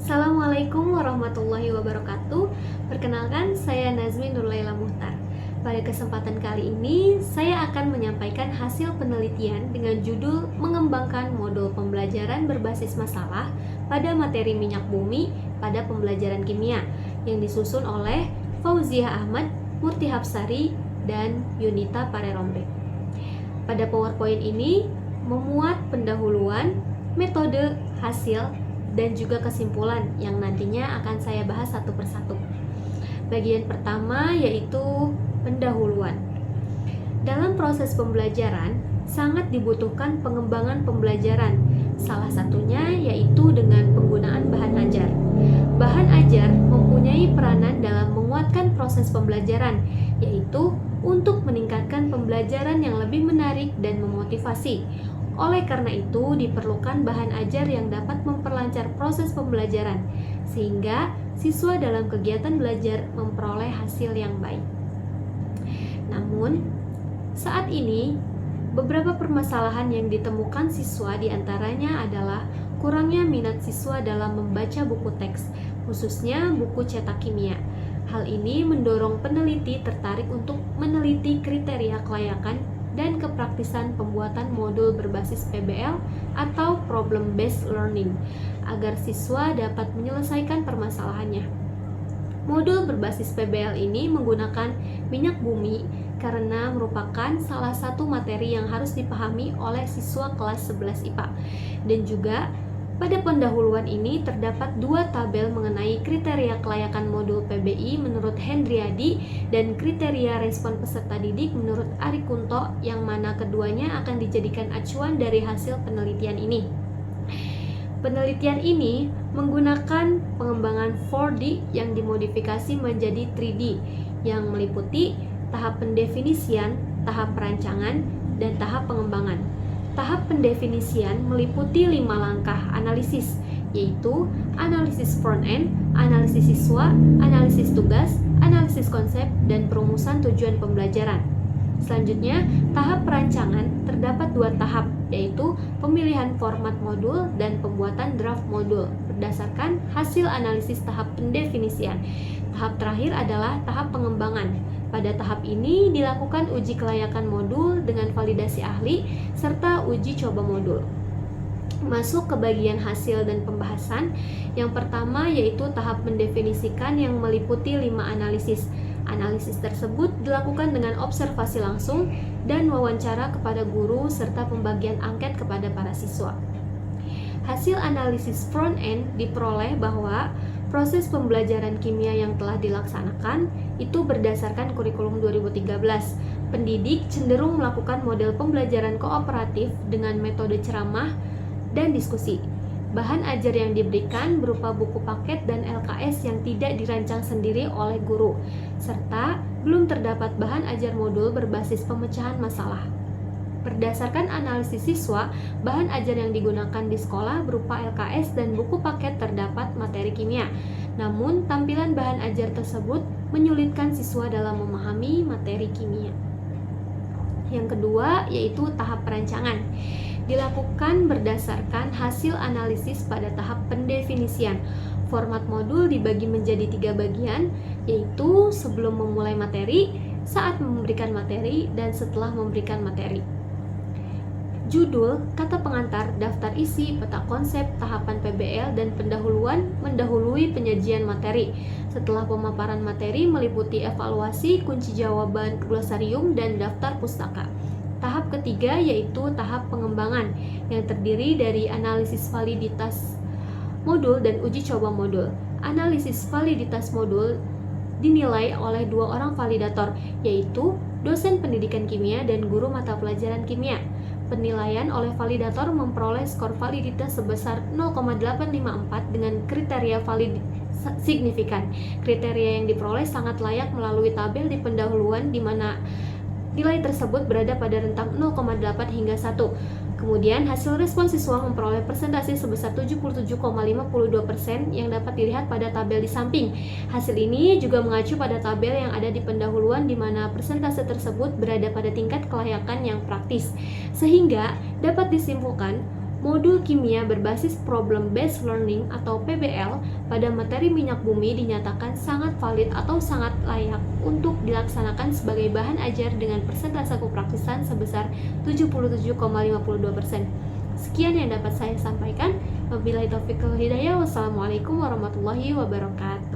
Assalamualaikum warahmatullahi wabarakatuh. Perkenalkan, saya Nazmi Nurlaila Muhtar. Pada kesempatan kali ini, saya akan menyampaikan hasil penelitian dengan judul Mengembangkan Modul Pembelajaran Berbasis Masalah pada Materi Minyak Bumi pada Pembelajaran Kimia yang disusun oleh Fauziah Ahmad, Murti Hapsari, dan Yunita Parerombe. Pada PowerPoint ini memuat pendahuluan, metode, hasil, dan juga kesimpulan yang nantinya akan saya bahas satu persatu. Bagian pertama yaitu pendahuluan. Dalam proses pembelajaran, sangat dibutuhkan pengembangan pembelajaran. Salah satunya yaitu dengan penggunaan bahan ajar. Bahan ajar mempunyai peranan dalam menguatkan proses pembelajaran, yaitu untuk meningkatkan pembelajaran yang lebih menarik dan memotivasi. Oleh karena itu, diperlukan bahan ajar yang dapat memperlancar proses pembelajaran, sehingga siswa dalam kegiatan belajar memperoleh hasil yang baik. Namun, saat ini, beberapa permasalahan yang ditemukan siswa diantaranya adalah kurangnya minat siswa dalam membaca buku teks, khususnya buku cetak kimia. Hal ini mendorong peneliti tertarik untuk meneliti kriteria kelayakan dan kepraktisan pembuatan modul berbasis PBL atau Problem Based Learning agar siswa dapat menyelesaikan permasalahannya. Modul berbasis PBL ini menggunakan minyak bumi karena merupakan salah satu materi yang harus dipahami oleh siswa kelas 11 IPA. Dan juga pada pendahuluan ini terdapat dua tabel mengenai kriteria kelayakan modul PBI menurut Hendriadi dan kriteria respon peserta didik menurut Ari Kunto, yang mana keduanya akan dijadikan acuan dari hasil penelitian ini. Penelitian ini menggunakan pengembangan 4D yang dimodifikasi menjadi 3D yang meliputi tahap pendefinisian, tahap perancangan, dan tahap pengembangan. Tahap pendefinisian meliputi 5 langkah analisis, yaitu analisis front-end, analisis siswa, analisis tugas, analisis konsep, dan perumusan tujuan pembelajaran. Selanjutnya, tahap perancangan terdapat 2 tahap, yaitu pemilihan format modul dan pembuatan draft modul berdasarkan hasil analisis tahap pendefinisian. Tahap terakhir adalah tahap pengembangan. Pada tahap ini dilakukan uji kelayakan modul dengan validasi ahli serta uji coba modul. Masuk ke bagian hasil dan pembahasan. Yang pertama yaitu tahap mendefinisikan yang meliputi 5 analisis. Analisis tersebut dilakukan dengan observasi langsung dan wawancara kepada guru serta pembagian angket kepada para siswa. Hasil analisis front end diperoleh bahwa proses pembelajaran kimia yang telah dilaksanakan itu berdasarkan kurikulum 2013. Pendidik cenderung melakukan model pembelajaran kooperatif dengan metode ceramah dan diskusi. Bahan ajar yang diberikan berupa buku paket dan LKS yang tidak dirancang sendiri oleh guru, serta belum terdapat bahan ajar modul berbasis pemecahan masalah. Berdasarkan analisis siswa, bahan ajar yang digunakan di sekolah berupa LKS dan buku paket terdapat materi kimia. Namun, tampilan bahan ajar tersebut menyulitkan siswa dalam memahami materi kimia. Yang kedua, yaitu tahap perancangan. Dilakukan berdasarkan hasil analisis pada tahap pendefinisian. Format modul dibagi menjadi 3 bagian, yaitu sebelum memulai materi, saat memberikan materi, dan setelah memberikan materi. Judul, kata pengantar, daftar isi, peta konsep, tahapan PBL, dan pendahuluan mendahului penyajian materi. Setelah pemaparan materi meliputi evaluasi, kunci jawaban, glosarium, dan daftar pustaka. Tahap ketiga yaitu tahap pengembangan yang terdiri dari analisis validitas modul dan uji coba modul. Analisis validitas modul dinilai oleh 2 orang validator, yaitu dosen pendidikan kimia dan guru mata pelajaran kimia. Penilaian oleh validator memperoleh skor validitas sebesar 0,854 dengan kriteria valid signifikan. Kriteria yang diperoleh sangat layak melalui tabel di pendahuluan di mana nilai tersebut berada pada rentang 0,8 hingga 1. Kemudian hasil respon siswa memperoleh persentase sebesar 77,52% yang dapat dilihat pada tabel di samping. Hasil ini juga mengacu pada tabel yang ada di pendahuluan di mana persentase tersebut berada pada tingkat kelayakan yang praktis. Sehingga dapat disimpulkan Modul kimia berbasis Problem Based Learning atau PBL pada materi minyak bumi dinyatakan sangat valid atau sangat layak untuk dilaksanakan sebagai bahan ajar dengan persentase kepraktisan sebesar 77,52%. Sekian yang dapat saya sampaikan. Wabillahi taufiq wal hidayah. Wassalamualaikum warahmatullahi wabarakatuh.